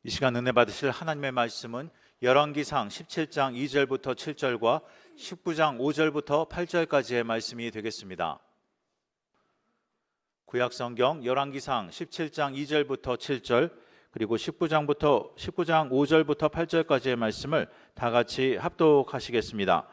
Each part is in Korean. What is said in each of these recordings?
이 시간 은혜 받으실 하나님의 말씀은 열왕기상 17장 2절부터 7절과 19장 5절부터 8절까지의 말씀이 되겠습니다. 구약성경 열왕기상 17장 2절부터 7절 그리고 19장 5절부터 8절까지의 말씀을 다 같이 합독하시겠습니다.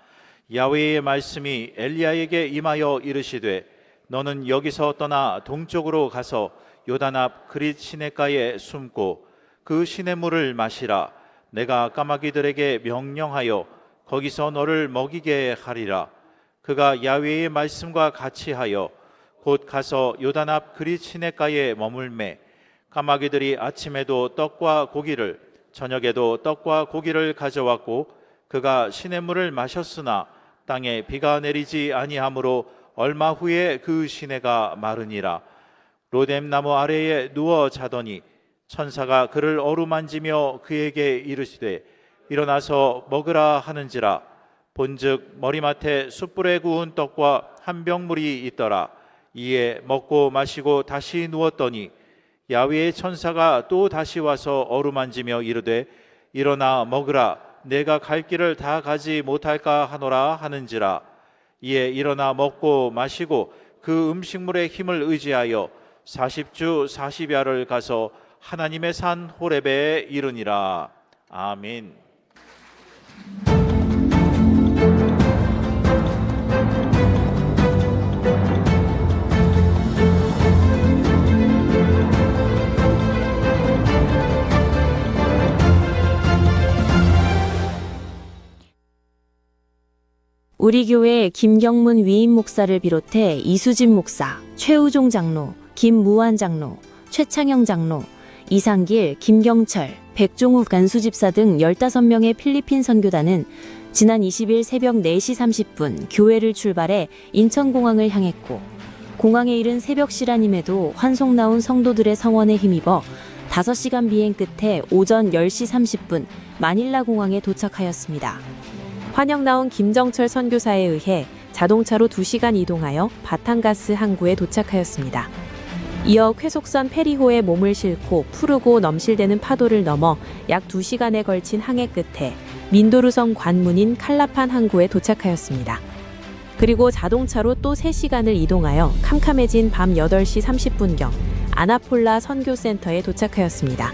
야훼의 말씀이 엘리야에게 임하여 이르시되 너는 여기서 떠나 동쪽으로 가서 요단 앞 그릿 시냇가에 숨고 그 시냇물을 마시라. 내가 까마귀들에게 명령하여 거기서 너를 먹이게 하리라. 그가 야훼의 말씀과 같이 하여 곧 가서 요단 앞 그릿 시냇가에 머물매 까마귀들이 아침에도 떡과 고기를 저녁에도 떡과 고기를 가져왔고 그가 시냇물을 마셨으나 땅에 비가 내리지 아니하므로 얼마 후에 그 시내가 마르니라. 로뎀 나무 아래에 누워 자더니 천사가 그를 어루만지며 그에게 이르시되 일어나서 먹으라 하는지라. 본즉 머리맡에 숯불에 구운 떡과 한 병물이 있더라. 이에 먹고 마시고 다시 누웠더니 야훼의 천사가 또 다시 와서 어루만지며 이르되 일어나 먹으라. 내가 갈 길을 다 가지 못할까 하노라 하는지라. 이에 일어나 먹고 마시고 그 음식물의 힘을 의지하여 40주 40야를 가서 하나님의 산 호렙에 이르니라. 아멘. 우리 교회 김경문 위임 목사를 비롯해 이수진 목사, 최우종 장로, 김무환 장로, 최창영 장로, 이상길, 김경철, 백종욱 간수집사 등 15명의 필리핀 선교단은 지난 20일 새벽 4시 30분 교회를 출발해 인천공항을 향했고 공항에 이른 새벽 시간임에도 환송 나온 성도들의 성원에 힘입어 5시간 비행 끝에 오전 10시 30분 마닐라 공항에 도착하였습니다. 환영 나온 김정철 선교사에 의해 자동차로 2시간 이동하여 바탄가스 항구에 도착하였습니다. 이어 쾌속선 페리호에 몸을 싣고 푸르고 넘실대는 파도를 넘어 약 2시간에 걸친 항해 끝에 민도르성 관문인 칼라판 항구에 도착하였습니다. 그리고 자동차로 또 3시간을 이동하여 캄캄해진 밤 8시 30분경 아나폴라 선교센터에 도착하였습니다.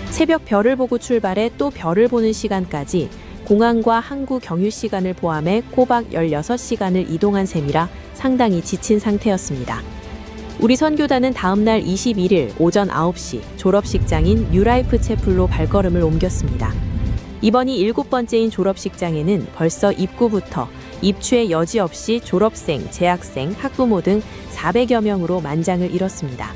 새벽 별을 보고 출발해 또 별을 보는 시간까지 공항과 항구 경유 시간을 포함해 꼬박 16시간을 이동한 셈이라 상당히 지친 상태였습니다. 우리 선교단은 다음날 21일 오전 9시 졸업식장인 뉴라이프 채플로 발걸음을 옮겼습니다. 이번이 7번째인 졸업식장에는 벌써 입구부터 입추의 여지 없이 졸업생, 재학생, 학부모 등 400여 명으로 만장을 이뤘습니다.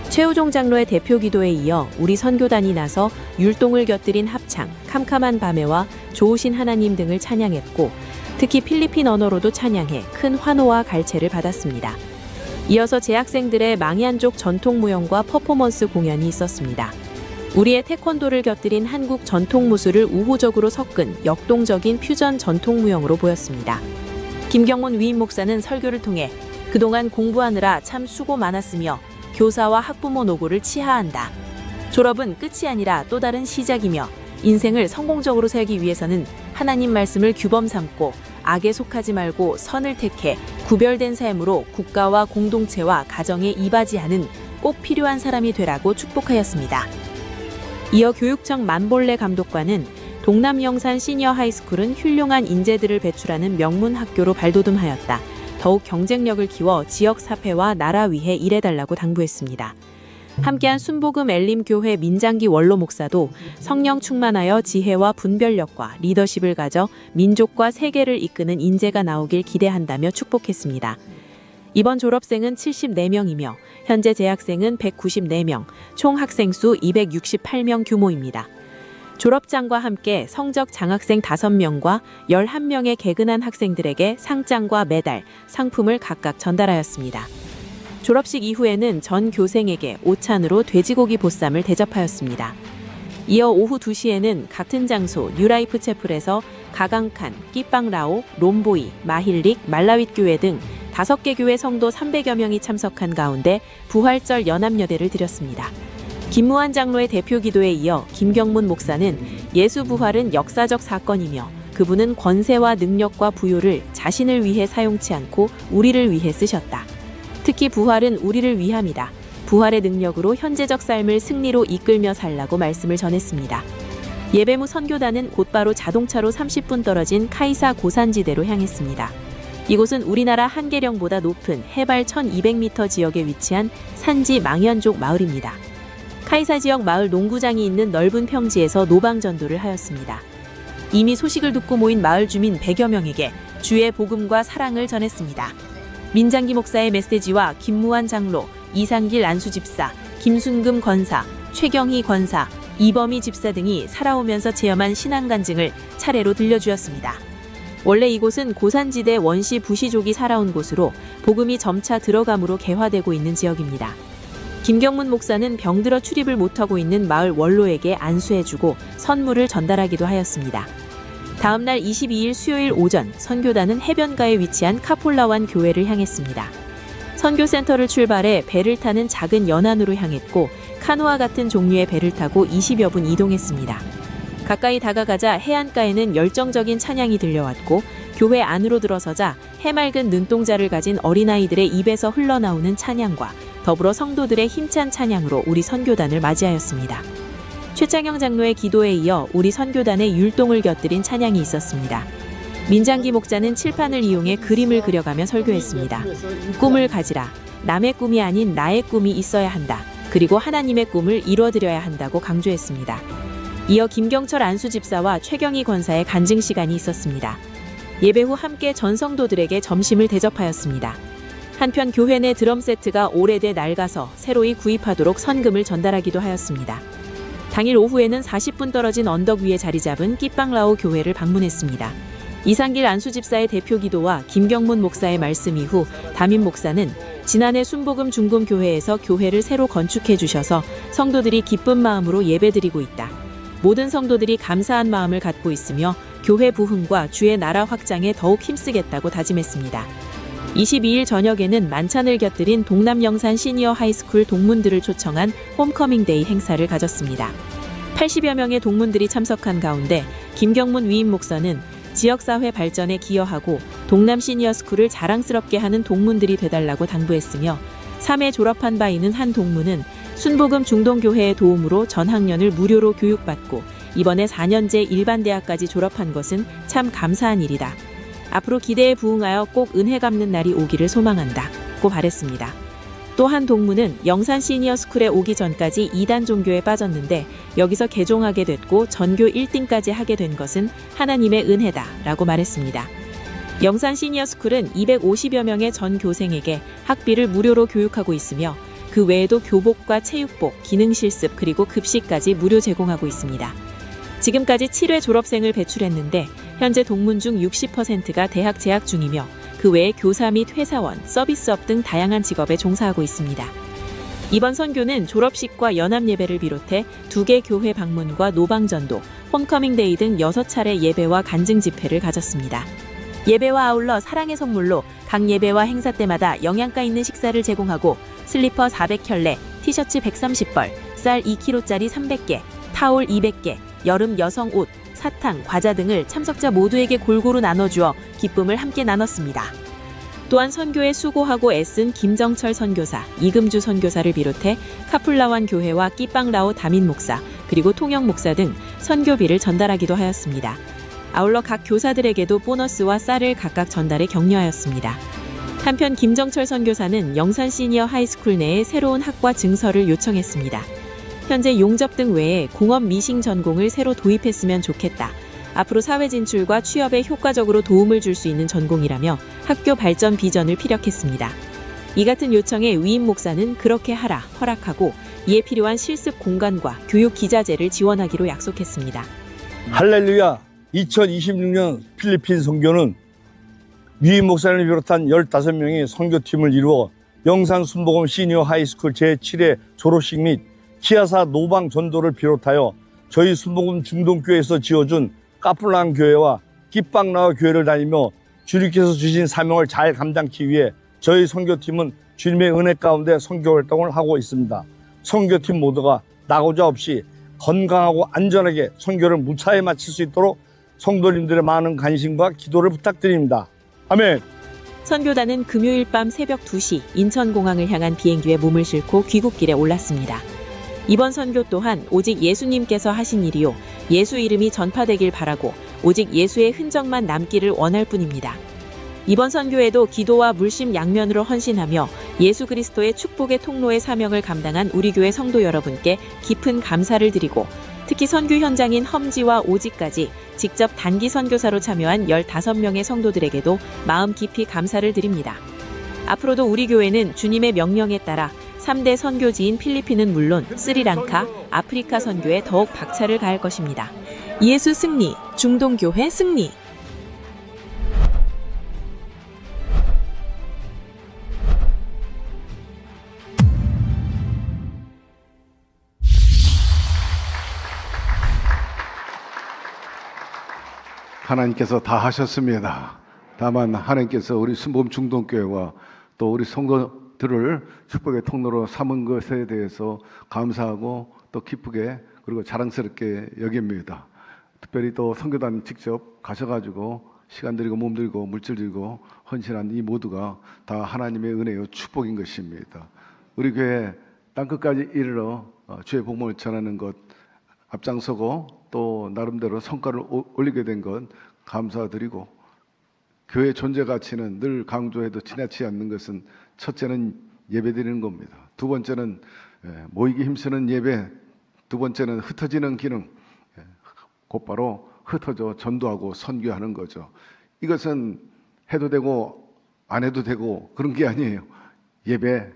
최우종 장로의 대표 기도에 이어 우리 선교단이 나서 율동을 곁들인 합창, 캄캄한 밤에와 좋으신 하나님 등을 찬양했고 특히 필리핀 언어로도 찬양해 큰 환호와 갈채를 받았습니다. 이어서 재학생들의 망이안족 전통 무용과 퍼포먼스 공연이 있었습니다. 우리의 태권도를 곁들인 한국 전통 무술을 우호적으로 섞은 역동적인 퓨전 전통 무용으로 보였습니다. 김경문 위임 목사는 설교를 통해 그동안 공부하느라 참 수고 많았으며 교사와 학부모 노고를 치하한다. 졸업은 끝이 아니라 또 다른 시작이며 인생을 성공적으로 살기 위해서는 하나님 말씀을 규범 삼고 악에 속하지 말고 선을 택해 구별된 삶으로 국가와 공동체와 가정에 이바지하는 꼭 필요한 사람이 되라고 축복하였습니다. 이어 교육청 만볼레 감독관은 동남영산 시니어 하이스쿨은 훌륭한 인재들을 배출하는 명문 학교로 발돋움하였다. 더욱 경쟁력을 키워 지역 사회와 나라 위해 일해달라고 당부했습니다. 함께한 순복음 엘림교회 민장기 원로 목사도 성령 충만하여 지혜와 분별력과 리더십을 가져 민족과 세계를 이끄는 인재가 나오길 기대한다며 축복했습니다. 이번 졸업생은 74명이며 현재 재학생은 194명, 총 학생수 268명 규모입니다. 졸업장과 함께 성적 장학생 5명과 11명의 개근한 학생들에게 상장과 메달, 상품을 각각 전달하였습니다. 졸업식 이후에는 전 교생에게 오찬으로 돼지고기 보쌈을 대접하였습니다. 이어 오후 2시에는 같은 장소 뉴라이프 채플에서 가강칸, 끼빵라오, 롬보이, 마힐릭, 말라윗 교회 등 5개 교회 성도 300여 명이 참석한 가운데 부활절 연합여대를 드렸습니다. 김무한 장로의 대표 기도에 이어 김경문 목사는 예수 부활은 역사적 사건이며 그분은 권세와 능력과 부요를 자신을 위해 사용치 않고 우리를 위해 쓰셨다. 특히 부활은 우리를 위함이다. 부활의 능력으로 현재적 삶을 승리로 이끌며 살라고 말씀을 전했습니다. 예배무 선교단은 곧바로 자동차로 30분 떨어진 카이사 고산지대로 향했습니다. 이곳은 우리나라 한계령보다 높은 해발 1200m 지역에 위치한 산지 망현족 마을입니다. 카이사 지역 마을 농구장이 있는 넓은 평지에서 노방전도를 하였습니다. 이미 소식을 듣고 모인 마을 주민 100여 명에게 주의 복음과 사랑을 전했습니다. 민장기 목사의 메시지와 김무한 장로, 이상길 안수집사, 김순금 권사, 최경희 권사, 이범희 집사 등이 살아오면서 체험한 신앙 간증을 차례로 들려주었습니다. 원래 이곳은 고산지대 원시 부시족이 살아온 곳으로 복음이 점차 들어감으로 개화되고 있는 지역입니다. 김경문 목사는 병들어 출입을 못하고 있는 마을 원로에게 안수해주고 선물을 전달하기도 하였습니다. 다음 날 22일 수요일 오전 선교단은 해변가에 위치한 카폴라완 교회를 향했습니다. 선교센터를 출발해 배를 타는 작은 연안으로 향했고 카누와 같은 종류의 배를 타고 20여 분 이동했습니다. 가까이 다가가자 해안가에는 열정적인 찬양이 들려왔고 교회 안으로 들어서자 해맑은 눈동자를 가진 어린아이들의 입에서 흘러나오는 찬양과 더불어 성도들의 힘찬 찬양으로 우리 선교단을 맞이하였습니다. 최창영 장로의 기도에 이어 우리 선교단의 율동을 곁들인 찬양이 있었습니다. 민장기 목자는 칠판을 이용해 그림을 그려가며 설교했습니다. 꿈을 가지라. 남의 꿈이 아닌 나의 꿈이 있어야 한다. 그리고 하나님의 꿈을 이뤄드려야 한다고 강조했습니다. 이어 김경철 안수집사와 최경희 권사의 간증 시간이 있었습니다. 예배 후 함께 전 성도들에게 점심을 대접하였습니다. 한편 교회 내 드럼 세트가 오래돼 낡아서 새로이 구입하도록 선금을 전달하기도 하였습니다. 당일 오후에는 40분 떨어진 언덕 위에 자리 잡은 끼빵라오 교회를 방문했습니다. 이상길 안수집사의 대표 기도와 김경문 목사의 말씀 이후 담임 목사는 지난해 순복음 중금교회에서 교회를 새로 건축해 주셔서 성도들이 기쁜 마음으로 예배드리고 있다. 모든 성도들이 감사한 마음을 갖고 있으며 교회 부흥과 주의 나라 확장에 더욱 힘쓰겠다고 다짐했습니다. 22일 저녁에는 만찬을 곁들인 동남영산 시니어 하이스쿨 동문들을 초청한 홈커밍데이 행사를 가졌습니다. 80여 명의 동문들이 참석한 가운데 김경문 위임 목사는 지역사회 발전에 기여하고 동남 시니어스쿨을 자랑스럽게 하는 동문들이 되달라고 당부했으며 3회 졸업한 바 있는 한 동문은 순복음 중동교회의 도움으로 전학년을 무료로 교육받고 이번에 4년제 일반대학까지 졸업한 것은 참 감사한 일이다. 앞으로 기대에 부응하여 꼭 은혜 갚는 날이 오기를 소망한다고 바랬습니다. 또 한 동문은 영산 시니어스쿨에 오기 전까지 이단 종교에 빠졌는데 여기서 개종하게 됐고 전교 1등까지 하게 된 것은 하나님의 은혜다라고 말했습니다. 영산 시니어스쿨은 250여 명의 전 교생에게 학비를 무료로 교육하고 있으며 그 외에도 교복과 체육복, 기능실습 그리고 급식까지 무료 제공하고 있습니다. 지금까지 7회 졸업생을 배출했는데 현재 동문 중 60%가 대학 재학 중이며 그 외에 교사 및 회사원, 서비스업 등 다양한 직업에 종사하고 있습니다. 이번 선교는 졸업식과 연합예배를 비롯해 2개 교회 방문과 노방전도, 홈커밍데이 등 6차례 예배와 간증 집회를 가졌습니다. 예배와 아울러 사랑의 선물로 각 예배와 행사 때마다 영양가 있는 식사를 제공하고 슬리퍼 400켤레, 티셔츠 130벌, 쌀 2kg짜리 300개, 타올 200개, 여름 여성 옷, 사탕, 과자 등을 참석자 모두에게 골고루 나눠주어 기쁨을 함께 나눴습니다. 또한 선교에 수고하고 애쓴 김정철 선교사, 이금주 선교사를 비롯해 카플라완 교회와 끼빵라오 담임 목사, 그리고 통영 목사 등 선교비를 전달하기도 하였습니다. 아울러 각 교사들에게도 보너스와 쌀을 각각 전달해 격려하였습니다. 한편 김정철 선교사는 영산 시니어 하이스쿨 내에 새로운 학과 증설을 요청했습니다. 현재 용접 등 외에 공업 미싱 전공을 새로 도입했으면 좋겠다. 앞으로 사회 진출과 취업에 효과적으로 도움을 줄 수 있는 전공이라며 학교 발전 비전을 피력했습니다. 이 같은 요청에 위임 목사는 그렇게 하라 허락하고 이에 필요한 실습 공간과 교육 기자재를 지원하기로 약속했습니다. 할렐루야! 2026년 필리핀 선교는 위임 목사님을 비롯한 15명의 선교팀을 이루어 영산 순복음 시니어 하이스쿨 제7회 졸업식 및 키아사 노방 전도를 비롯하여 저희 순복음 중동교회에서 지어준 까플랑 교회와 끼빵라와 교회를 다니며 주님께서 주신 사명을 잘 감당하기 위해 저희 선교팀은 주님의 은혜 가운데 선교 활동을 하고 있습니다. 선교팀 모두가 낙오자 없이 건강하고 안전하게 선교를 무사히 마칠 수 있도록 성도님들의 많은 관심과 기도를 부탁드립니다. 아멘. 선교단은 금요일 밤 새벽 2시 인천공항을 향한 비행기에 몸을 싣고 귀국길에 올랐습니다. 이번 선교 또한 오직 예수님께서 하신 일이요, 예수 이름이 전파되길 바라고 오직 예수의 흔적만 남기를 원할 뿐입니다. 이번 선교에도 기도와 물심 양면으로 헌신하며 예수 그리스도의 축복의 통로의 사명을 감당한 우리 교회 성도 여러분께 깊은 감사를 드리고, 특히 선교 현장인 험지와 오지까지 직접 단기 선교사로 참여한 15명의 성도들에게도 마음 깊이 감사를 드립니다. 앞으로도 우리 교회는 주님의 명령에 따라 3대 선교지인 필리핀은 물론 스리랑카, 아프리카 선교에 더욱 박차를 가할 것입니다. 예수 승리, 중동교회 승리. 하나님께서 다 하셨습니다. 다만 하나님께서 우리 순복음 중동교회와 또 우리 성도들을 축복의 통로로 삼은 것에 대해서 감사하고 또 기쁘게 그리고 자랑스럽게 여깁니다. 특별히 또 선교단 직접 가셔가지고 시간 들이고 몸 들이고 물질 들이고 헌신한 이 모두가 다 하나님의 은혜요 축복인 것입니다. 우리 교회 땅끝까지 이르러 주의 복음을 전하는 것 앞장서고 또 나름대로 성과를 올리게 된 것 감사드리고, 교회 존재 가치는 늘 강조해도 지나치지 않는 것은 첫째는 예배드리는 겁니다. 두 번째는 모이기 힘쓰는 예배, 두 번째는 흩어지는 기능, 곧바로 흩어져 전도하고 선교하는 거죠. 이것은 해도 되고 안 해도 되고 그런 게 아니에요. 예배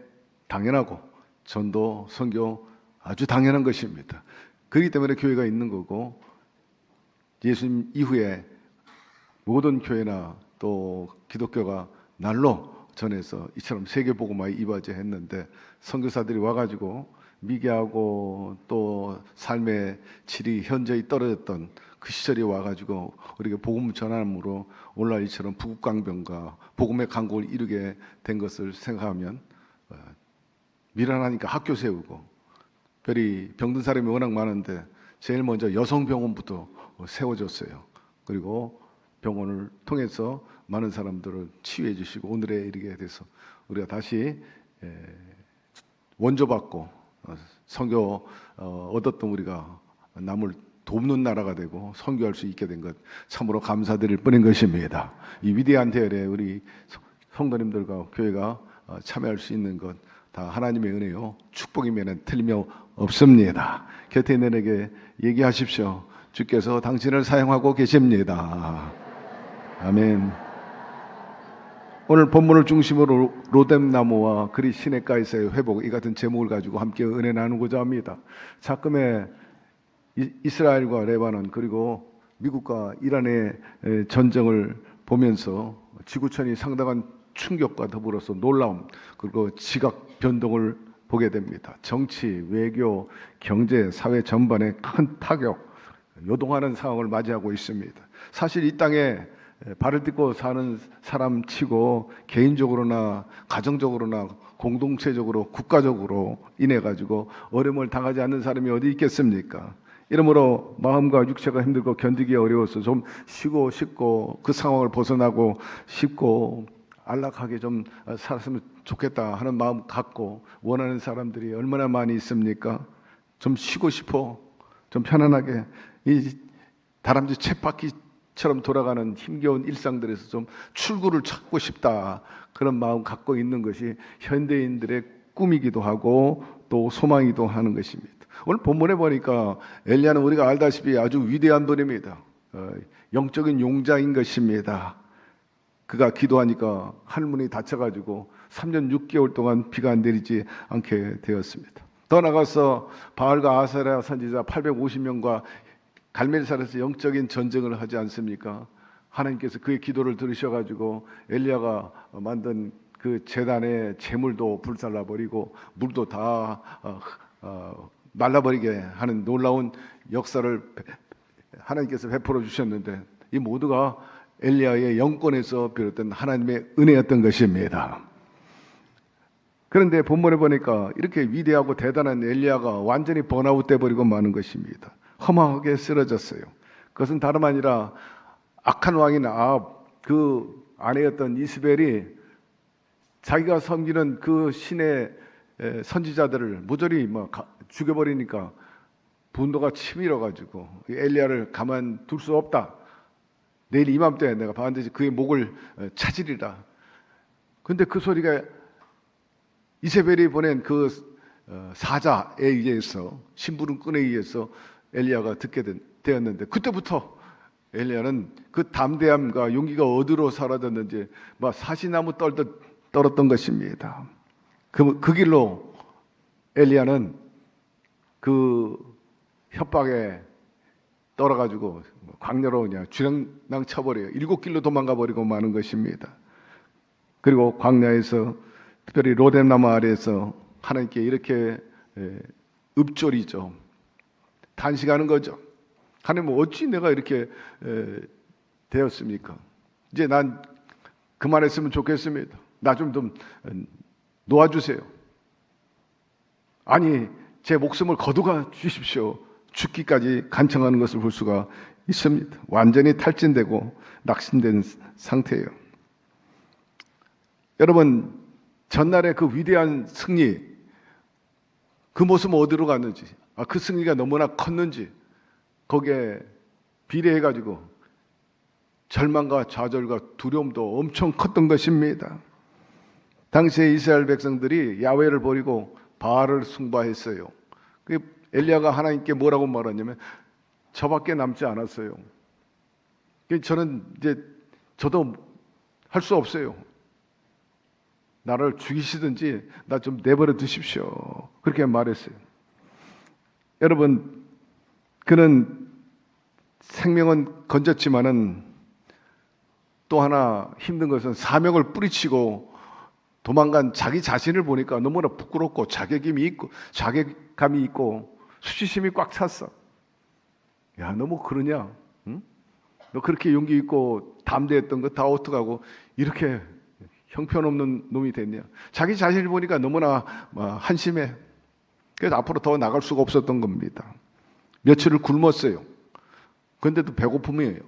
당연하고 전도, 선교 아주 당연한 것입니다. 그렇기 때문에 교회가 있는 거고, 예수님 이후에 모든 교회나 또 기독교가 날로 전해서 이처럼 세계복음화에 이바지했는데, 선교사들이 와가지고 미개하고 또 삶의 질이 현저히 떨어졌던 그 시절이 와가지고 우리가 복음 전함으로 오늘날 이처럼 부국강병과 복음의 강국을 이루게 된 것을 생각하면 미련하니까 학교 세우고, 별이 병든 사람이 워낙 많은데 제일 먼저 여성병원부터 세워졌어요. 그리고 병원을 통해서 많은 사람들을 치유해 주시고 오늘에 이르게 돼서 우리가 다시 원조받고 선교 얻었던 우리가 남을 돕는 나라가 되고 선교할 수 있게 된 것 참으로 감사드릴 뿐인 것입니다. 이 위대한 대열에 우리 성도님들과 교회가 참여할 수 있는 것 다 하나님의 은혜요 축복이면 틀림이 없습니다. 곁에 있는 에게 얘기하십시오. 주께서 당신을 사용하고 계십니다. 아멘. 오늘 본문을 중심으로 로뎀나무와 그리 시냇가에서의 회복, 이 같은 제목을 가지고 함께 은혜 나누고자 합니다. 작금의 이스라엘과 레바논 그리고 미국과 이란의 전쟁을 보면서 지구촌이 상당한 충격과 더불어서 놀라움 그리고 지각 변동을 보게 됩니다. 정치, 외교, 경제, 사회 전반에 큰 타격, 요동하는 상황을 맞이하고 있습니다. 사실 이 땅에 발을 딛고 사는 사람 치고 개인적으로나 가정적으로나 공동체적으로 국가적으로 인해 가지고 어려움을 당하지 않는 사람이 어디 있겠습니까? 이러므로 마음과 육체가 힘들고 견디기 어려워서 좀 쉬고 싶고 그 상황을 벗어나고 싶고 안락하게 좀 살았으면 좋겠다 하는 마음 갖고 원하는 사람들이 얼마나 많이 있습니까? 좀 쉬고 싶어, 좀 편안하게 이 다람쥐 쳇바퀴처럼 돌아가는 힘겨운 일상들에서 좀 출구를 찾고 싶다, 그런 마음 갖고 있는 것이 현대인들의 꿈이기도 하고 또 소망이기도 하는 것입니다. 오늘 본문에 보니까 엘리야는 우리가 알다시피 아주 위대한 분입니다. 영적인 용자인 것입니다. 그가 기도하니까 하늘문이 닫혀가지고 3년 6개월 동안 비가 내리지 않게 되었습니다. 더 나가서 바알과 아세라 선지자 850명과 갈멜살에서 영적인 전쟁을 하지 않습니까? 하나님께서 그의 기도를 들으셔가지고 엘리야가 만든 그 제단의 재물도 불살라버리고 물도 다 말라버리게 하는 놀라운 역사를 하나님께서 베풀어 주셨는데, 이 모두가 엘리야의 영권에서 비롯된 하나님의 은혜였던 것입니다. 그런데 본문에 보니까 이렇게 위대하고 대단한 엘리야가 완전히 번아웃 돼버리고 마는 것입니다. 허망하게 쓰러졌어요. 그것은 다름 아니라 악한 왕인 아합, 그 아내였던 이스벨이 자기가 섬기는 그 신의 선지자들을 모조리 죽여버리니까 분노가 치밀어가지고 엘리야를 가만둘 수 없다. 내일 이맘때 내가 반드시 그의 목을 찾으리라. 근데 그 소리가 이세벨이 보낸 그 사자에 의해서, 심부름꾼에 의해서 엘리야가 듣게 되었는데, 그때부터 엘리야는 그 담대함과 용기가 어디로 사라졌는지 막 사시나무 떨었던 것입니다. 그 길로 엘리야는 그 협박에 떨어가지고 광야로 그냥 주랭랑 쳐버려요. 7길로 도망가 버리고 마는 것입니다. 그리고 광야에서 특별히 로뎀나무 아래에서 하나님께 이렇게 읊조리죠. 단식하는 거죠. 하나님, 어찌 내가 이렇게 되었습니까? 이제 난 그만했으면 좋겠습니다. 나 좀 놓아주세요. 아니, 제 목숨을 거두가 주십시오. 죽기까지 간청하는 것을 볼 수가 있습니다. 완전히 탈진되고 낙심된 상태예요. 여러분, 전날의 그 위대한 승리, 그 모습은 어디로 갔는지, 그 승리가 너무나 컸는지 거기에 비례해가지고 절망과 좌절과 두려움도 엄청 컸던 것입니다. 당시에 이스라엘 백성들이 야훼를 버리고 바알을 숭배했어요. 엘리야가 하나님께 뭐라고 말하냐면 저밖에 남지 않았어요. 저는 이제 저도 할 수 없어요. 나를 죽이시든지 나 좀 내버려 두십시오. 그렇게 말했어요. 여러분, 그는 생명은 건졌지만은 또 하나 힘든 것은 사명을 뿌리치고 도망간 자기 자신을 보니까 너무나 부끄럽고 자괴감이 있고 수치심이 꽉 찼어. 야, 너 뭐 그러냐? 응? 너 그렇게 용기 있고 담대했던 거 다 어떡하고 이렇게 형편없는 놈이 됐냐? 자기 자신을 보니까 너무나 한심해. 그래서 앞으로 더 나갈 수가 없었던 겁니다. 며칠을 굶었어요. 그런데도 배고픔이에요.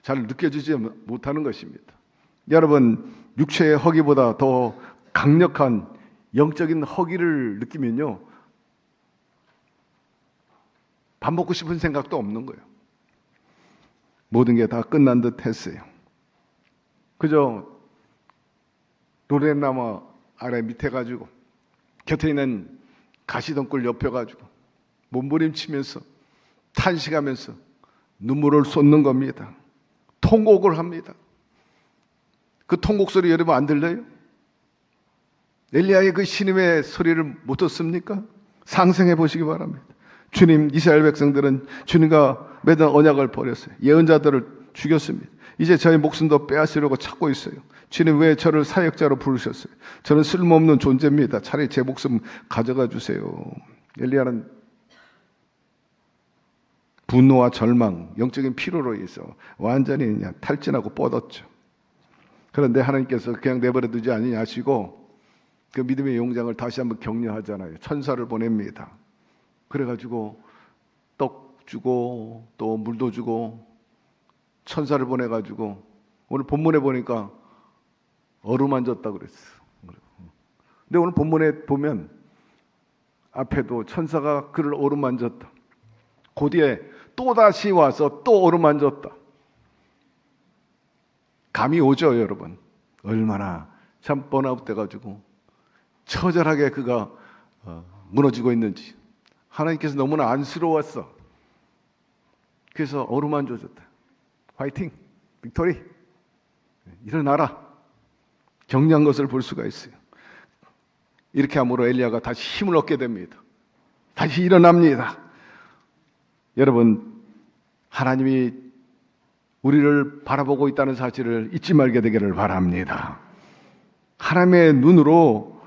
잘 느껴지지 못하는 것입니다. 여러분, 육체의 허기보다 더 강력한 영적인 허기를 느끼면요, 밥 먹고 싶은 생각도 없는 거예요. 모든 게 다 끝난 듯 했어요. 그저 로뎀나무 아래 밑에 가지고 곁에 있는 가시덩굴 옆에 가지고 몸부림치면서 탄식하면서 눈물을 쏟는 겁니다. 통곡을 합니다. 그 통곡 소리 여러분 안 들려요? 엘리야의 그 신음의 소리를 못 듣습니까? 상상해 보시기 바랍니다. 주님, 이스라엘 백성들은 주님과 맺은 언약을 버렸어요. 예언자들을 죽였습니다. 이제 저의 목숨도 빼앗으려고 찾고 있어요. 주님, 왜 저를 사역자로 부르셨어요? 저는 쓸모없는 존재입니다. 차라리 제 목숨 가져가 주세요. 엘리야는 분노와 절망, 영적인 피로로 인해서 완전히 그냥 탈진하고 뻗었죠. 그런데 하나님께서 그냥 내버려 두지 아니하시고 그 믿음의 용장을 다시 한번 격려하잖아요. 천사를 보냅니다. 그래가지고 떡 주고 또 물도 주고 천사를 보내가지고 오늘 본문에 보니까 어루만졌다 그랬어. 근데 오늘 본문에 보면 앞에도 천사가 그를 어루만졌다. 그 뒤에 또다시 와서 또 어루만졌다. 감이 오죠, 여러분. 얼마나 참 번아웃 돼가지고 처절하게 그가 무너지고 있는지. 하나님께서 너무나 안쓰러웠어. 그래서 어루만져줬다. 화이팅! 빅토리! 일어나라! 격려한 것을 볼 수가 있어요. 이렇게 함으로 엘리야가 다시 힘을 얻게 됩니다. 다시 일어납니다. 여러분, 하나님이 우리를 바라보고 있다는 사실을 잊지 말게 되기를 바랍니다. 하나님의 눈으로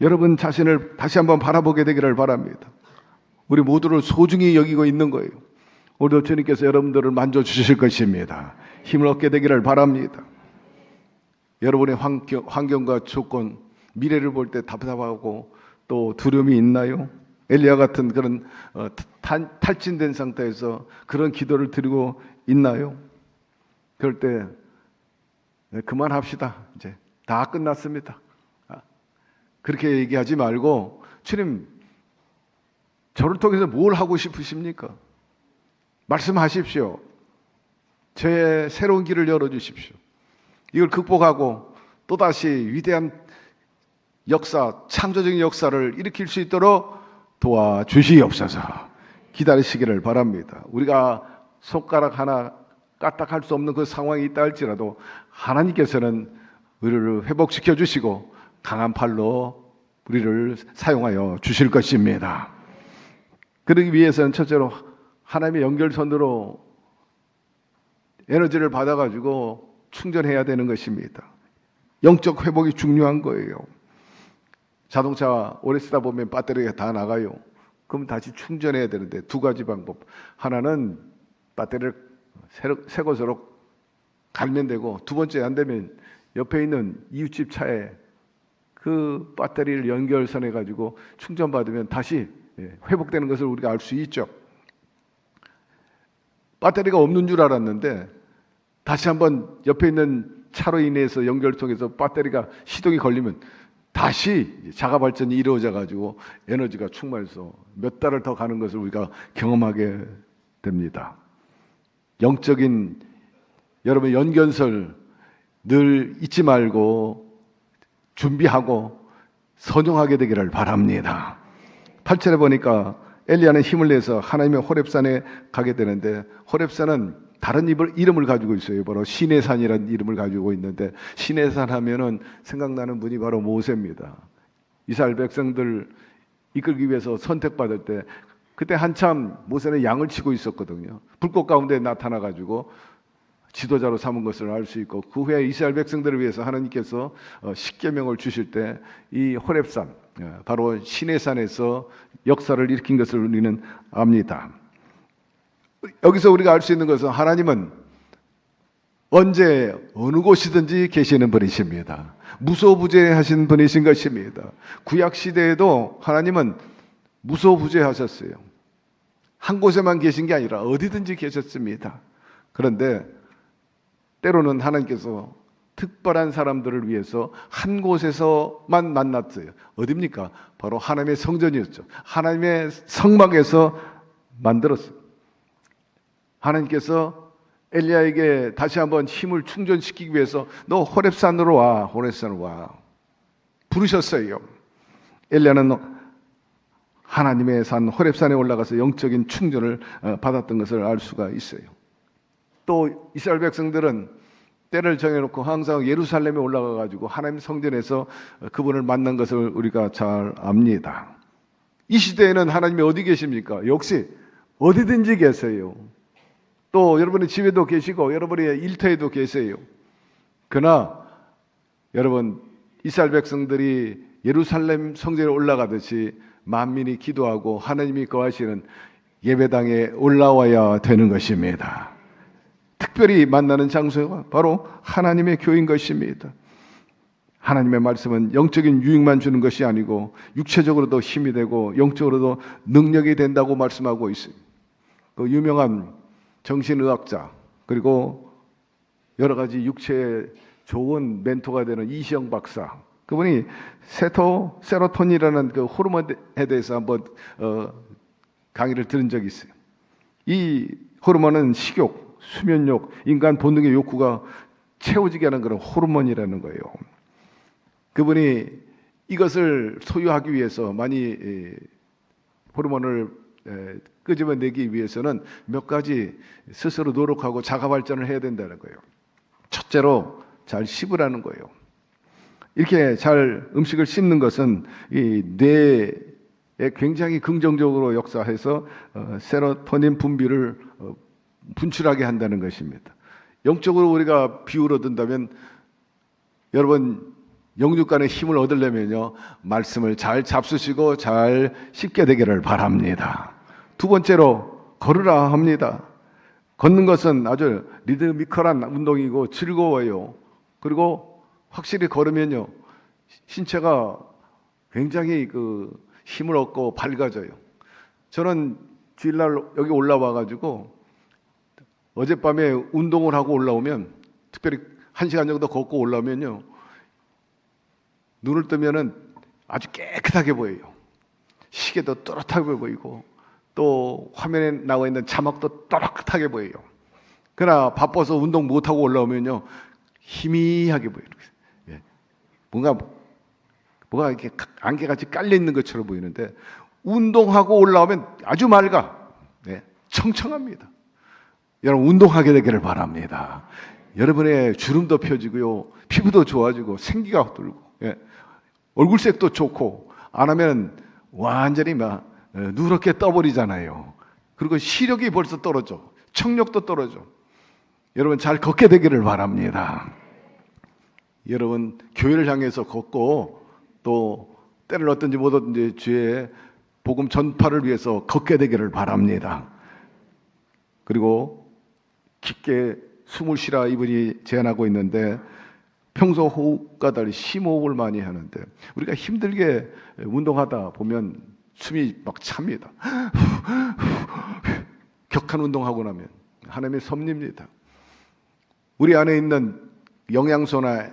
여러분 자신을 다시 한번 바라보게 되기를 바랍니다. 우리 모두를 소중히 여기고 있는 거예요. 오늘도 주님께서 여러분들을 만져주실 것입니다. 힘을 얻게 되기를 바랍니다. 여러분의 환경과 조건, 미래를 볼 때 답답하고 또 두려움이 있나요? 엘리야 같은 그런 탈진된 상태에서 그런 기도를 드리고 있나요? 그럴 때 그만합시다. 이제 다 끝났습니다. 그렇게 얘기하지 말고 주님 저를 통해서 뭘 하고 싶으십니까? 말씀하십시오. 제 새로운 길을 열어주십시오. 이걸 극복하고 또다시 위대한 역사, 창조적인 역사를 일으킬 수 있도록 도와주시옵소서. 기다리시기를 바랍니다. 우리가 손가락 하나 까딱할 수 없는 그 상황이 있다 할지라도 하나님께서는 우리를 회복시켜 주시고 강한 팔로 우리를 사용하여 주실 것입니다. 그러기 위해서는 첫째로 하나님의 연결선으로 에너지를 받아가지고 충전해야 되는 것입니다. 영적 회복이 중요한 거예요. 자동차 오래 쓰다 보면 배터리가 다 나가요. 그럼 다시 충전해야 되는데 두 가지 방법. 하나는 배터리를 새 것으로 갈면 되고, 두 번째 안 되면 옆에 있는 이웃집 차에 그 배터리를 연결선해 가지고 충전받으면 다시 회복되는 것을 우리가 알 수 있죠. 배터리가 없는 줄 알았는데 다시 한번 옆에 있는 차로 인해서 연결 통해서 배터리가 시동이 걸리면 다시 자가 발전이 이루어져 가지고 에너지가 충만해서 몇 달을 더 가는 것을 우리가 경험하게 됩니다. 영적인 여러분 연결설 늘 잊지 말고 준비하고 선용하게 되기를 바랍니다. 8절에 보니까 엘리야는 힘을 내서 하나님의 호렙산에 가게 되는데, 호렙산은 다른 이름을 가지고 있어요. 바로 시내산이라는 이름을 가지고 있는데, 시내산 하면은 생각나는 분이 바로 모세입니다. 이스라엘 백성들 이끌기 위해서 선택받을 때 그때 한참 모세는 양을 치고 있었거든요. 불꽃 가운데 나타나 가지고 지도자로 삼은 것을 알 수 있고, 그 후에 이스라엘 백성들을 위해서 하나님께서 십계명을 주실 때 이 호렙산, 바로 시내산에서 역사를 일으킨 것을 우리는 압니다. 여기서 우리가 알 수 있는 것은 하나님은 언제 어느 곳이든지 계시는 분이십니다. 무소부재하신 분이신 것입니다. 구약 시대에도 하나님은 무소부재하셨어요. 한 곳에만 계신 게 아니라 어디든지 계셨습니다. 그런데 때로는 하나님께서 특별한 사람들을 위해서 한 곳에서만 만났어요. 어디입니까? 바로 하나님의 성전이었죠. 하나님의 성막에서 만들었어요. 하나님께서 엘리야에게 다시 한번 힘을 충전시키기 위해서 너 호렙산으로 와, 호렙산으로 와 부르셨어요. 엘리야는 하나님의 산 호렙산에 올라가서 영적인 충전을 받았던 것을 알 수가 있어요. 또 이스라엘 백성들은 때를 정해놓고 항상 예루살렘에 올라가 가지고 하나님 성전에서 그분을 만난 것을 우리가 잘 압니다. 이 시대에는 하나님이 어디 계십니까? 역시 어디든지 계세요. 또 여러분의 집에도 계시고 여러분의 일터에도 계세요. 그러나 여러분, 이스라엘 백성들이 예루살렘 성전에 올라가듯이 만민이 기도하고 하나님이 거하시는 예배당에 올라와야 되는 것입니다. 특별히 만나는 장소가 바로 하나님의 교회인 것입니다. 하나님의 말씀은 영적인 유익만 주는 것이 아니고 육체적으로도 힘이 되고 영적으로도 능력이 된다고 말씀하고 있습니다. 그 유명한 정신의학자 그리고 여러 가지 육체에 좋은 멘토가 되는 이시영 박사, 그분이 세로토닌이라는 그 호르몬에 대해서 한번 강의를 들은 적이 있어요. 이 호르몬은 식욕, 수면욕, 인간 본능의 욕구가 채워지게 하는 그런 호르몬이라는 거예요. 그분이 이것을 소유하기 위해서 많이 호르몬을 끄집어내기 위해서는 몇 가지 스스로 노력하고 자가 발전을 해야 된다는 거예요. 첫째로 잘 씹으라는 거예요. 이렇게 잘 음식을 씹는 것은 이 뇌에 굉장히 긍정적으로 역사해서 세로토닌 분비를 분출하게 한다는 것입니다. 영적으로 우리가 비유를 얻는다면, 여러분 영육 간의 힘을 얻으려면요, 말씀을 잘 잡수시고 잘 씹게 되기를 바랍니다. 두 번째로 걸으라 합니다. 걷는 것은 아주 리드미컬한 운동이고 즐거워요. 그리고 확실히 걸으면요, 신체가 굉장히 그 힘을 얻고 밝아져요. 저는 주일날 여기 올라와 가지고 어젯밤에 운동을 하고 올라오면, 특별히 1시간 정도 걷고 올라오면요, 눈을 뜨면은 아주 깨끗하게 보여요. 시계도 또렷하게 보이고 또 화면에 나와 있는 자막도 또렷하게 보여요. 그러나 바빠서 운동 못하고 올라오면요, 희미하게 보여요. 예. 뭐가 이렇게 안개같이 깔려 있는 것처럼 보이는데, 운동하고 올라오면 아주 맑아. 네, 청청합니다. 여러분, 운동하게 되기를 바랍니다. 여러분의 주름도 펴지고요, 피부도 좋아지고 생기가 돌고, 예, 얼굴색도 좋고, 안 하면 완전히 막 누렇게 떠버리잖아요. 그리고 시력이 벌써 떨어져, 청력도 떨어져. 여러분, 잘 걷게 되기를 바랍니다. 여러분, 교회를 향해서 걷고 또 때를 얻든지 못 얻든지 주의 복음 전파를 위해서 걷게 되기를 바랍니다. 그리고 깊게 숨을 쉬라 이분이 제안하고 있는데, 평소 호흡과 달리 심호흡을 많이 하는데, 우리가 힘들게 운동하다 보면 숨이 막 찹니다. 격한 운동하고 나면 하나님의 섭리입니다. 우리 안에 있는 영양소나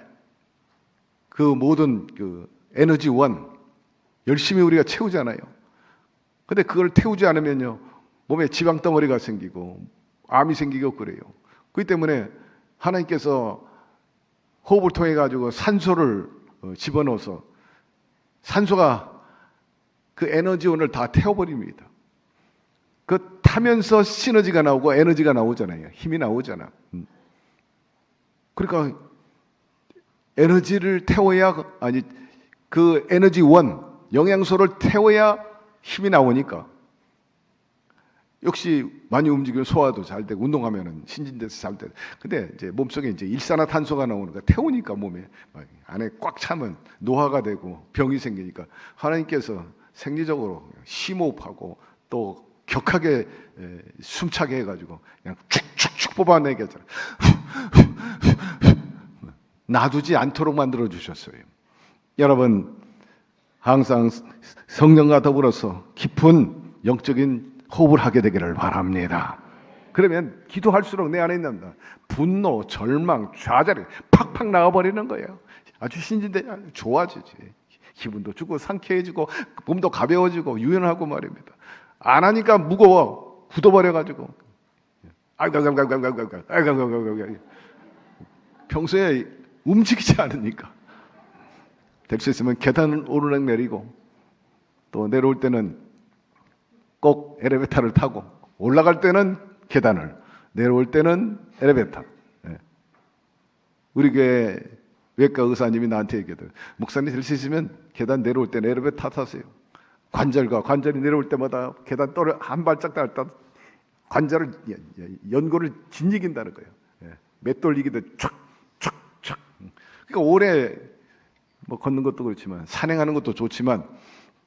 그 모든 그 에너지원 열심히 우리가 채우잖아요. 근데 그걸 태우지 않으면요, 몸에 지방 덩어리가 생기고 암이 생기고 그래요. 그렇기 때문에 하나님께서 호흡을 통해 가지고 산소를 집어넣어서 산소가 그 에너지원을 다 태워버립니다. 그 타면서 시너지가 나오고 에너지가 나오잖아요. 힘이 나오잖아. 그러니까 에너지를 태워야, 아니 그 에너지원, 영양소를 태워야 힘이 나오니까, 역시 많이 움직이면 소화도 잘 되고 운동하면은 신진대사 잘 되고. 근데 이제 몸속에 이제 일산화탄소가 나오니까, 태우니까 몸에 안에 꽉 차면 노화가 되고 병이 생기니까, 하나님께서 생리적으로 심호흡하고 또 격하게 숨차게 해가지고 그냥 축축축 뽑아내게 하잖아요. 놔두지 않도록 만들어 주셨어요. 여러분, 항상 성령과 더불어서 깊은 영적인 호흡을 하게 되기를 바랍니다. 그러면 기도할수록 내 안에 있는 분노, 절망, 좌절이 팍팍 나와버리는 거예요. 아주 신진대 좋아지지. 기분도 좋고 상쾌해지고 몸도 가벼워지고 유연하고 말입니다. 안 하니까 무거워, 굳어버려가지고. 평소에 움직이지 않으니까. 될 수 있으면 계단을 오르락 내리고, 또 내려올 때는 꼭 엘리베이터를 타고, 올라갈 때는 계단을, 내려올 때는 엘리베이터. 우리 교회 외과 의사님이 나한테 얘기하더라고요. 목사님, 될 수 있으면 계단 내려올 때는 엘리베이터 타세요. 관절이 내려올 때마다 계단 떨어 한 발짝 닿다 관절을, 연골을 짓이긴다는 거예요. 맷돌리기도 촥촥촥. 그러니까 오래 뭐 걷는 것도 그렇지만 산행하는 것도 좋지만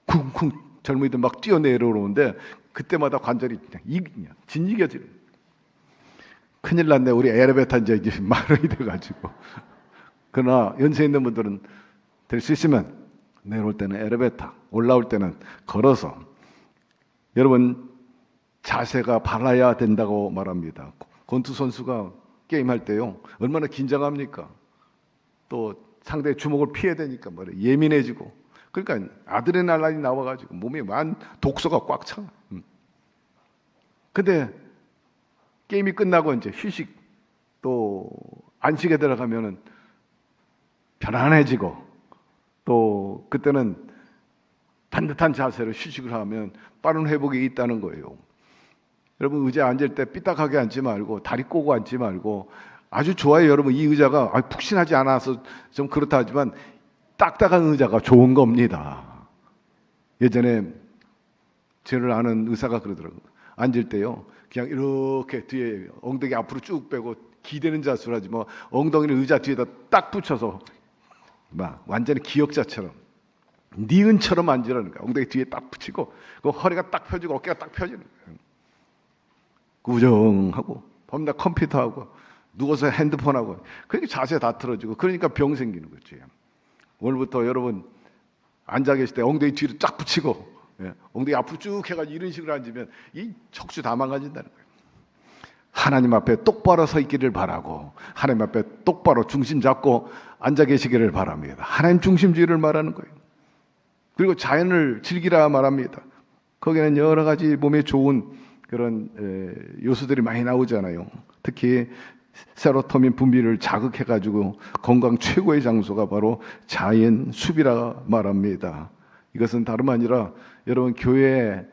쿵쿵 젊은이들 막 뛰어 내려오는데, 그때마다 관절이 그냥 짓이겨지는. 큰일 났네. 우리 엘리베이터 이제 만원이 돼가지고. 그러나 연세 있는 분들은 될 수 있으면 내려올 때는 엘리베이터, 올라올 때는 걸어서. 여러분, 자세가 바라야 된다고 말합니다. 권투 선수가 게임할 때요, 얼마나 긴장합니까? 또 상대의 주먹을 피해야 되니까 말이에요, 예민해지고. 그러니까 아드레날린이 나와가지고 몸에 만 독소가 꽉 차. 근데 게임이 끝나고 이제 휴식, 또 안식에 들어가면은 편안해지고, 또 그때는 반듯한 자세로 휴식을 하면 빠른 회복이 있다는 거예요. 여러분, 의자에 앉을 때 삐딱하게 앉지 말고, 다리 꼬고 앉지 말고. 아주 좋아요. 여러분, 이 의자가 푹신하지 않아서 좀 그렇다 하지만 딱딱한 의자가 좋은 겁니다. 예전에 저를 아는 의사가 그러더라고요. 앉을 때요, 그냥 이렇게 뒤에 엉덩이 앞으로 쭉 빼고 기대는 자세로 하지, 뭐 엉덩이를 의자 뒤에다 딱 붙여서 막 완전히 기역자처럼 니은처럼 앉으라는 거야. 엉덩이 뒤에 딱 붙이고 그 허리가 딱 펴지고 어깨가 딱 펴지는 거야. 구정하고 밤낮 컴퓨터하고 누워서 핸드폰하고, 그러니까 자세 다 틀어지고, 그러니까 병 생기는 거지. 오늘부터 여러분 앉아 계실 때 엉덩이 뒤로 쫙 붙이고, 엉덩이 앞으로 쭉 해가지고 이런 식으로 앉으면 이 척추 다 망가진다는 거예요. 하나님 앞에 똑바로 서 있기를 바라고, 하나님 앞에 똑바로 중심 잡고 앉아 계시기를 바랍니다. 하나님 중심주의를 말하는 거예요. 그리고 자연을 즐기라 말합니다. 거기는 여러 가지 몸에 좋은 그런 요소들이 많이 나오잖아요. 특히 세로토닌 분비를 자극해가지고 건강 최고의 장소가 바로 자연 숲이라 말합니다. 이것은 다름 아니라 여러분 교회의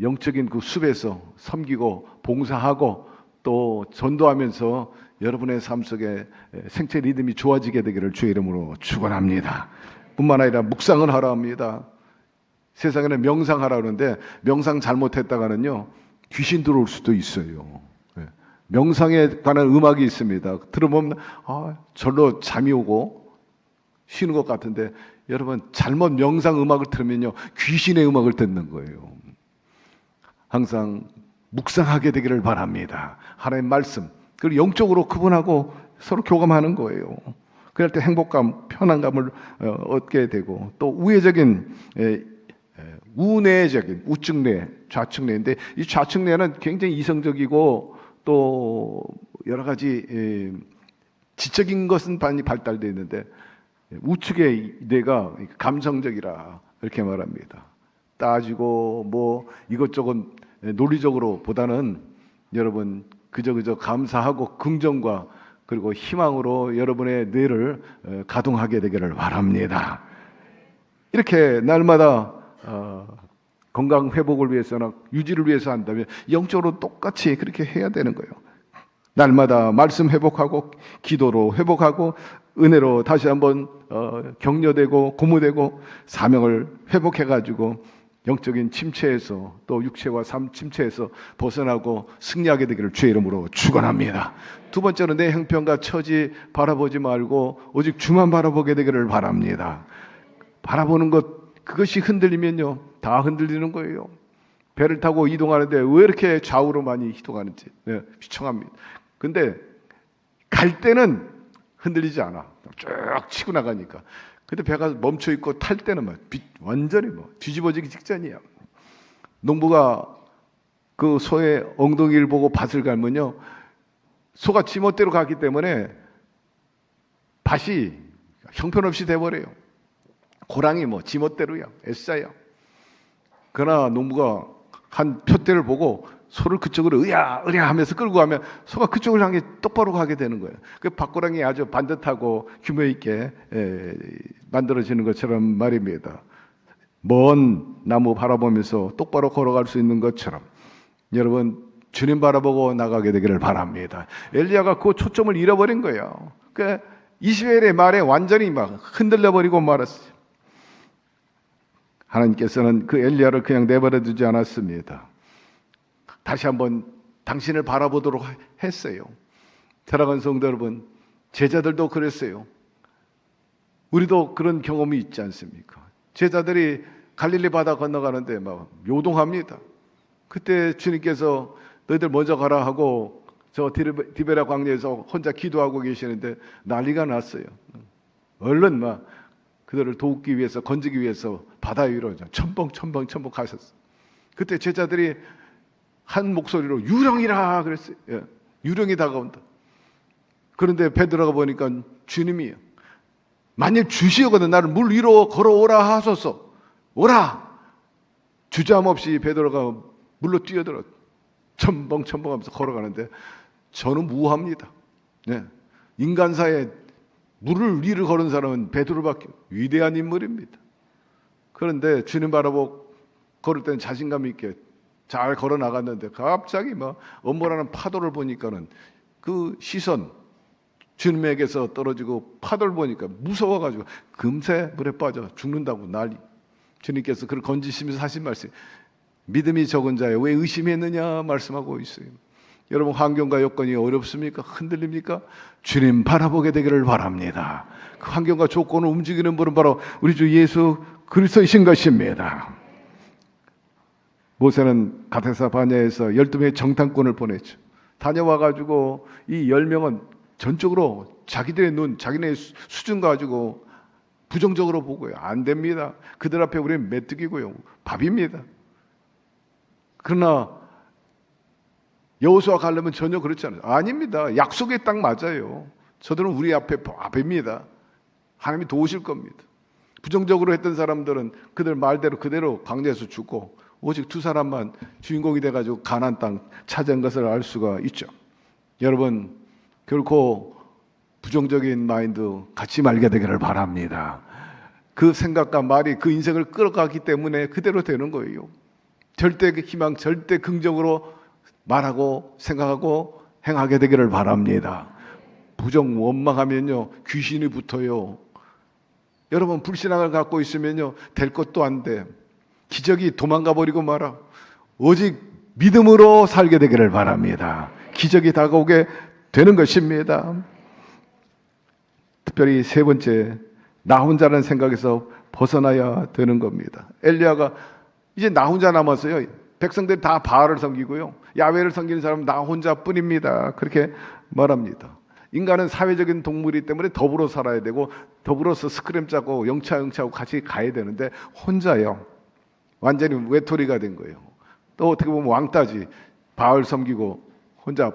영적인 그 숲에서 섬기고 봉사하고 또 전도하면서 여러분의 삶 속에 생체 리듬이 좋아지게 되기를 주의 이름으로 축원합니다. 뿐만 아니라 묵상을 하라 합니다. 세상에는 명상하라 그러는데 명상 잘못했다가는요 귀신 들어올 수도 있어요. 명상에 관한 음악이 있습니다. 들어보면 절로 잠이 오고 쉬는 것 같은데 여러분 잘못 명상 음악을 들으면요 귀신의 음악을 듣는 거예요. 항상 묵상하게 되기를 바랍니다. 하나님의 말씀 그리고 영적으로 구분하고 서로 교감하는 거예요. 그럴 때 행복감, 편안감을 얻게 되고 또 우회적인 우뇌적인 우측뇌, 좌측뇌인데 이 좌측뇌는 굉장히 이성적이고 또 여러 가지 지적인 것은 많이 발달되어 있는데 우측의 뇌가 감성적이라 이렇게 말합니다. 따지고 뭐 이것저것 논리적으로 보다는 여러분 그저 감사하고 긍정과 그리고 희망으로 여러분의 뇌를 가동하게 되기를 바랍니다. 이렇게 날마다 건강 회복을 위해서나 유지를 위해서 한다면 영적으로 똑같이 그렇게 해야 되는 거예요. 날마다 말씀 회복하고 기도로 회복하고 은혜로 다시 한번 격려되고 고무되고 사명을 회복해가지고 영적인 침체에서 또 육체와 삶 침체에서 벗어나고 승리하게 되기를 주의 이름으로 축원합니다. 두 번째는 내 형편과 처지 바라보지 말고 오직 주만 바라보게 되기를 바랍니다. 바라보는 것 그것이 흔들리면요 다 흔들리는 거예요. 배를 타고 이동하는데 왜 이렇게 좌우로 많이 이동하는지 비청합니다. 근데 갈 때는 흔들리지 않아. 쭉 치고 나가니까. 근데 배가 멈춰 있고 탈 때는 완전히 뒤집어지기 직전이야. 농부가 그 소의 엉덩이를 보고 밭을 갈면요 소가 지멋대로 가기 때문에 밭이 형편없이 돼버려요. 고랑이 지멋대로야, 애써요. 그러나 농부가 한 표대를 보고 소를 그쪽으로 으야 하면서 끌고 가면 소가 그쪽을 향해 똑바로 가게 되는 거예요. 그 밭고랑이 아주 반듯하고 규모 있게 만들어지는 것처럼 말입니다. 먼 나무 바라보면서 똑바로 걸어갈 수 있는 것처럼 여러분 주님 바라보고 나가게 되기를 바랍니다. 엘리야가 그 초점을 잃어버린 거예요. 그 이스라엘의 말에 완전히 흔들려 버리고 말았어요. 하나님께서는 그 엘리야를 그냥 내버려 두지 않았습니다. 다시 한번 당신을 바라보도록 했어요. 사랑하는 성도 여러분, 제자들도 그랬어요. 우리도 그런 경험이 있지 않습니까? 제자들이 갈릴리 바다 건너가는데 요동합니다. 그때 주님께서 너희들 먼저 가라 하고 저 디베라 광야에서 혼자 기도하고 계시는데 난리가 났어요. 얼른 그들을 돕기 위해서 건지기 위해서 바다 위로 첨벙 가셨어요. 그때 제자들이 한 목소리로 유령이라 그랬어요. 유령이 다가온다. 그런데 베드로가 보니까 주님이에요. 만일 주시거든 나를 물 위로 걸어오라 하소서. 오라. 주저함없이 베드로가 물로 뛰어들어 첨벙 하면서 걸어가는데 저는 무합니다. 인간사에 물을 위로 걸은 사람은 베드로밖에 위대한 인물입니다. 그런데 주님 바라보고 걸을 때는 자신감 있게 잘 걸어 나갔는데 갑자기 엄몰하는 파도를 보니까는 그 시선 주님에게서 떨어지고 파도를 보니까 무서워가지고 금세 물에 빠져 죽는다고 난리. 주님께서 그를 건지시면서 하신 말씀, 믿음이 적은 자여 왜 의심했느냐 말씀하고 있어요. 여러분 환경과 여건이 어렵습니까? 흔들립니까? 주님 바라보게 되기를 바랍니다. 그 환경과 조건을 움직이는 분은 바로 우리 주 예수 그리스도이신 것입니다. 모세는 가데사 바냐에서 12명의 정탐꾼을 보냈죠. 다녀와가지고 이 10명은 전적으로 자기들의 눈, 자기네 수준 가지고 부정적으로 보고요. 안 됩니다. 그들 앞에 우리는 메뚜기고요. 밥입니다. 그러나 여호수아 가려면 전혀 그렇지 않아요. 아닙니다. 약속의 땅 맞아요. 저들은 우리 앞에 밥입니다. 하나님이 도우실 겁니다. 부정적으로 했던 사람들은 그들 말대로 그대로 광야에서 죽고 오직 두 사람만 주인공이 돼가지고 가나안 땅 차지한 것을 알 수가 있죠. 여러분 결코 부정적인 마인드 갖지 말게 되기를 바랍니다. 그 생각과 말이 그 인생을 끌어가기 때문에 그대로 되는 거예요. 절대 희망, 절대 긍정으로 말하고 생각하고 행하게 되기를 바랍니다. 부정 원망하면요 귀신이 붙어요. 여러분 불신앙을 갖고 있으면요 될 것도 안 돼. 기적이 도망가 버리고 말아. 오직 믿음으로 살게 되기를 바랍니다. 기적이 다가오게 되는 것입니다. 특별히 세 번째, 나 혼자라는 생각에서 벗어나야 되는 겁니다. 엘리야가 이제 나 혼자 남았어요. 백성들이 다 바알을 섬기고요. 야훼를 섬기는 사람은 나 혼자뿐입니다. 그렇게 말합니다. 인간은 사회적인 동물이기 때문에 더불어 살아야 되고 더불어서 스크램 짜고 영차하고 같이 가야 되는데 혼자요. 완전히 외톨이가 된 거예요. 또 어떻게 보면 왕따지. 바알 섬기고 혼자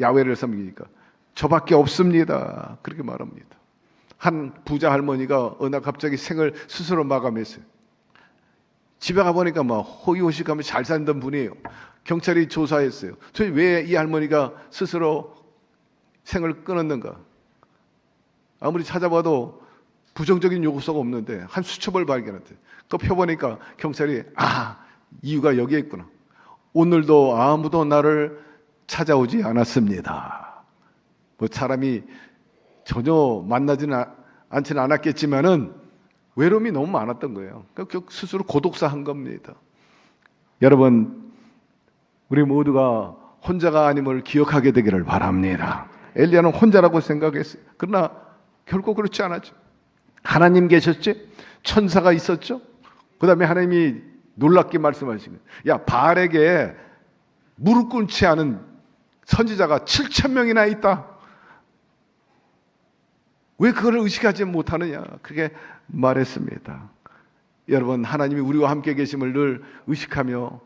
야훼를 섬기니까 저밖에 없습니다. 그렇게 말합니다. 한 부자 할머니가 어느 날 갑자기 생을 스스로 마감했어요. 집에 가보니까 막 호의호식하며 잘 살던 분이에요. 경찰이 조사했어요. 도대체 왜 이 할머니가 스스로 생을 끊었는가? 아무리 찾아봐도 부정적인 요소가 없는데 한 수첩을 발견했대요. 그거 펴보니까 경찰이 이유가 여기에 있구나. 오늘도 아무도 나를 찾아오지 않았습니다. 뭐 사람이 전혀 만나지는 않지는 않았겠지만은 외로움이 너무 많았던 거예요. 그러니까 스스로 고독사한 겁니다. 여러분, 우리 모두가 혼자가 아님을 기억하게 되기를 바랍니다. 엘리야는 혼자라고 생각했어요. 그러나 결코 그렇지 않았죠. 하나님 계셨지? 천사가 있었죠? 그 다음에 하나님이 놀랍게 말씀하시는 야 바알에게 무릎 꿇지 않은 선지자가 7,000명이나 있다. 왜 그걸 의식하지 못하느냐? 그렇게 말했습니다. 여러분 하나님이 우리와 함께 계심을 늘 의식하며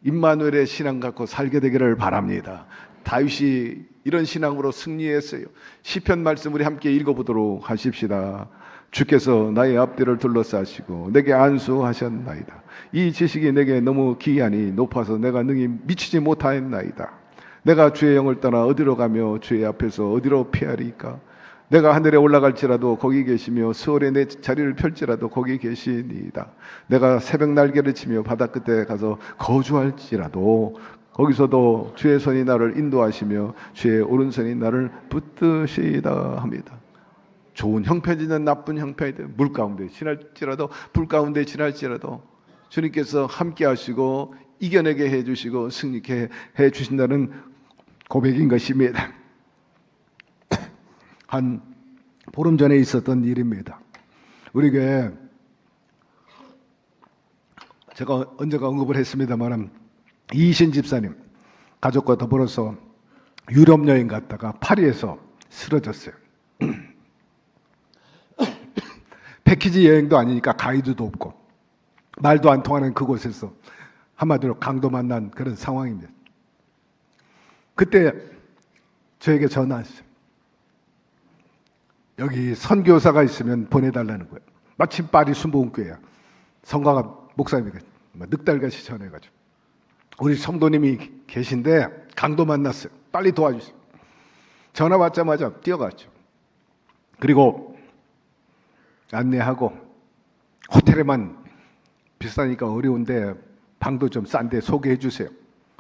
임마누엘의 신앙 갖고 살게 되기를 바랍니다. 다윗이 이런 신앙으로 승리했어요. 시편 말씀 우리 함께 읽어보도록 하십시다. 주께서 나의 앞뒤를 둘러싸시고 내게 안수하셨나이다. 이 지식이 내게 너무 기이하니 높아서 내가 능히 미치지 못하였나이다. 내가 주의 영을 떠나 어디로 가며 주의 앞에서 어디로 피하리까? 내가 하늘에 올라갈지라도 거기 계시며 수월에 내 자리를 펼지라도 거기 계시니이다. 내가 새벽 날개를 치며 바다 끝에 가서 거주할지라도 거기서도 주의 손이 나를 인도하시며 주의 오른손이 나를 붙드시다 합니다. 좋은 형편이든 나쁜 형편이든 물 가운데 지날지라도 불 가운데 지날지라도 주님께서 함께 하시고 이겨내게 해주시고 승리케 해주신다는 고백인 것입니다. 한 보름 전에 있었던 일입니다. 우리 교회 제가 언젠가 언급을 했습니다만 이신 집사님 가족과 더불어서 유럽 여행 갔다가 파리에서 쓰러졌어요. 패키지 여행도 아니니까 가이드도 없고 말도 안 통하는 그곳에서 한마디로 강도 만난 그런 상황입니다. 그때 저에게 전화했어요. 여기 선교사가 있으면 보내달라는 거예요. 마침 파리 순복음교회야. 성가가 목사님이 늑달같이 전해가지고 우리 성도님이 계신데 강도 만났어요. 빨리 도와주세요. 전화 받자마자 뛰어갔죠. 그리고 안내하고 호텔에만 비싸니까 어려운데 방도 좀 싼데 소개해 주세요.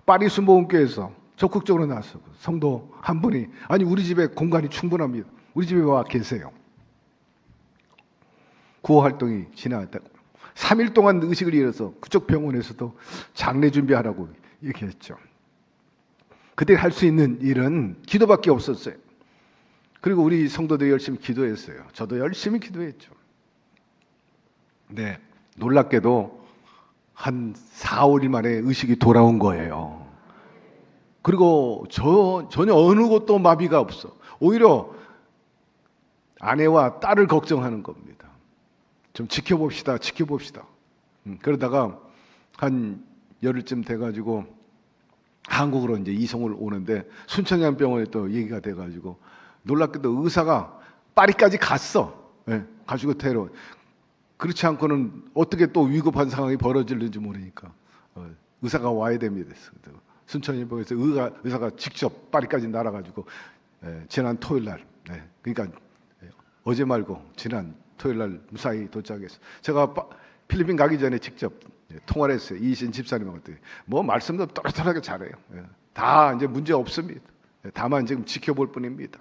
파리 순복음교회에서 적극적으로 나서 성도 한 분이 아니 우리 집에 공간이 충분합니다. 우리 집에 와 계세요. 구호 활동이 지나갔다고 3일 동안 의식을 잃어서 그쪽 병원에서도 장례 준비하라고 얘기했죠. 그때 할 수 있는 일은 기도밖에 없었어요. 그리고 우리 성도들이 열심히 기도했어요. 저도 열심히 기도했죠. 네, 놀랍게도 한 4, 5일 만에 의식이 돌아온 거예요. 그리고 전혀 어느 곳도 마비가 없어. 오히려 아내와 딸을 걱정하는 겁니다. 좀 지켜봅시다, 지켜봅시다. 그러다가 한 열흘쯤 돼가지고 한국으로 이제 이송을 오는데 순천향병원에 또 얘기가 돼가지고 놀랍게도 의사가 파리까지 갔어. 예, 가지고 데려. 그렇지 않고는 어떻게 또 위급한 상황이 벌어질는지 모르니까 의사가 와야 됩니다. 순천향병원에서 의사가 직접 파리까지 날아가지고 지난 토요일 날, 그러니까 어제 말고 지난 토요일 날 무사히 도착해서 제가 필리핀 가기 전에 직접 통화를 했어요. 이신 집사님하고. 뭐 말씀도 또렷하게 잘해요. 다 이제 문제 없습니다. 다만 지금 지켜볼 뿐입니다.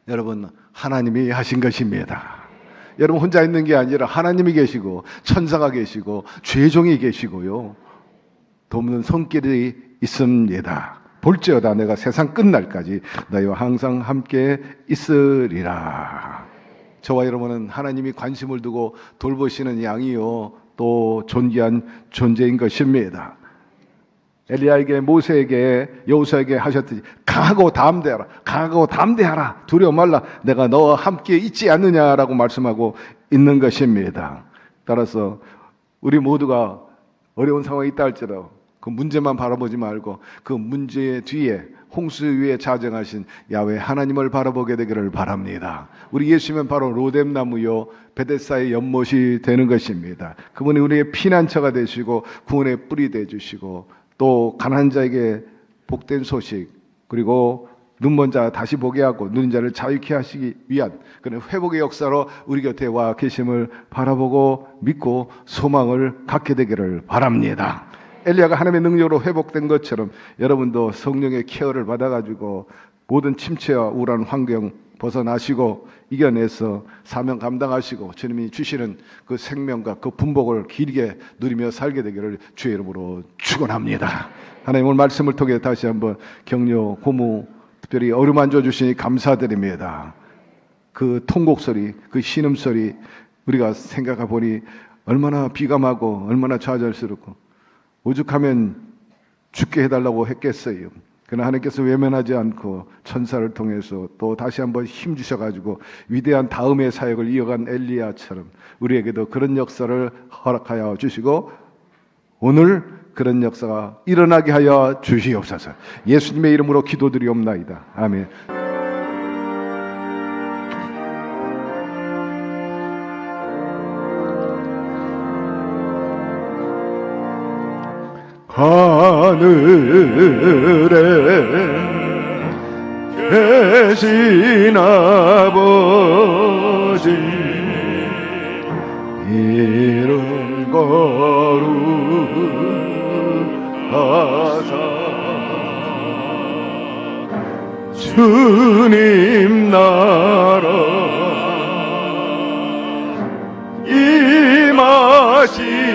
여러분, 하나님이 하신 것입니다. 여러분 혼자 있는 게 아니라 하나님이 계시고 천사가 계시고 죄종이 계시고요, 돕는 손길이 있습니다. 볼지어다 내가 세상 끝날까지 너희와 항상 함께 있으리라. 저와 여러분은 하나님이 관심을 두고 돌보시는 양이요 또 존귀한 존재인 것입니다. 엘리야에게, 모세에게, 여호수아에게 하셨듯이 강하고 담대하라, 강하고 담대하라, 두려워 말라, 내가 너와 함께 있지 않느냐라고 말씀하고 있는 것입니다. 따라서 우리 모두가 어려운 상황이 있다 할지라도 그 문제만 바라보지 말고 그 문제 뒤에 홍수 위에 자정하신 야훼 하나님을 바라보게 되기를 바랍니다. 우리 예수님은 바로 로뎀나무요 베데스다의 연못이 되는 것입니다. 그분이 우리의 피난처가 되시고 구원의 뿔이 되주시고 또 가난한 자에게 복된 소식, 그리고 눈먼 자 다시 보게 하고 눈인 자를 자유케 하시기 위한 그런 회복의 역사로 우리 곁에 와 계심을 바라보고 믿고 소망을 갖게 되기를 바랍니다. 엘리야가 하나님의 능력으로 회복된 것처럼 여러분도 성령의 케어를 받아가지고 모든 침체와 우울한 환경 벗어나시고 이겨내서 사명 감당하시고 주님이 주시는 그 생명과 그 분복을 길게 누리며 살게 되기를 주의 이름으로 축원합니다. 하나님 오늘 말씀을 통해 다시 한번 격려, 고무, 특별히 어루만져 주시니 감사드립니다. 그 통곡 소리, 그 신음 소리 우리가 생각해 보니 얼마나 비감하고 얼마나 좌절스럽고 오죽하면 죽게 해달라고 했겠어요. 그러나 하나님께서 외면하지 않고 천사를 통해서 또 다시 한번 힘 주셔가지고 위대한 다음의 사역을 이어간 엘리야처럼 우리에게도 그런 역사를 허락하여 주시고 오늘 그런 역사가 일어나게 하여 주시옵소서. 예수님의 이름으로 기도드리옵나이다. 아멘. 하늘에 계신 아버지 이름 거룩하사 주님 나라 임하시고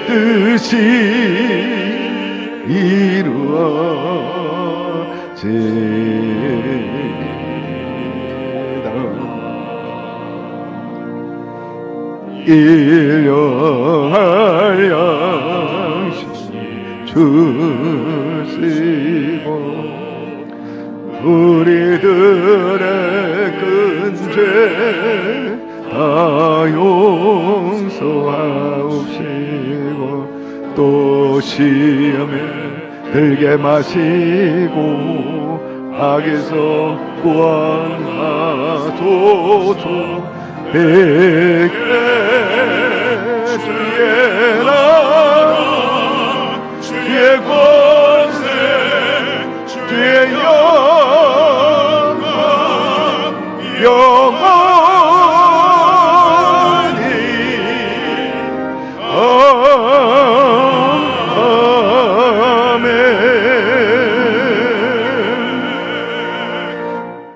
뜻이 이루어지다. 일용할 양식 주시고 우리들의 큰 죄 다 용서하옵시고 또 시험에 들게 마시고 악에서 구원하소서. 내게 주의 나라 주의 권세 주의 영광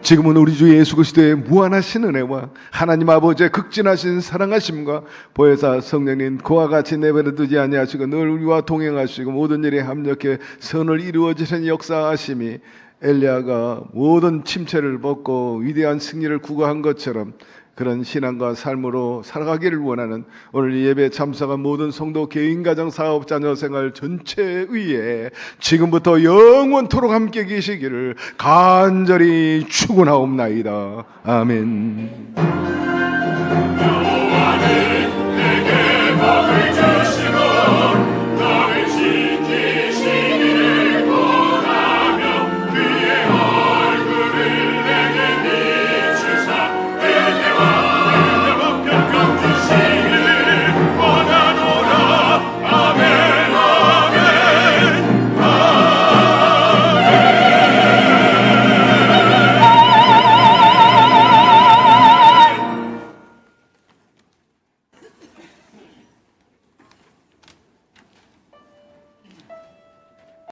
지금은 우리 주 예수 그리스도의 무한하신 은혜와 하나님 아버지의 극진하신 사랑하심과 보혜사 성령님 그와 같이 내버려 두지 아니하시고 늘 우리와 동행하시고 모든 일에 합력해 선을 이루어지신 역사하심이 엘리야가 모든 침체를 벗고 위대한 승리를 구가한 것처럼 그런 신앙과 삶으로 살아가기를 원하는 오늘 예배 참석한 모든 성도, 개인, 가정, 사업, 자녀 생활 전체에 의해 지금부터 영원토록 함께 계시기를 간절히 축원하옵나이다. 아멘.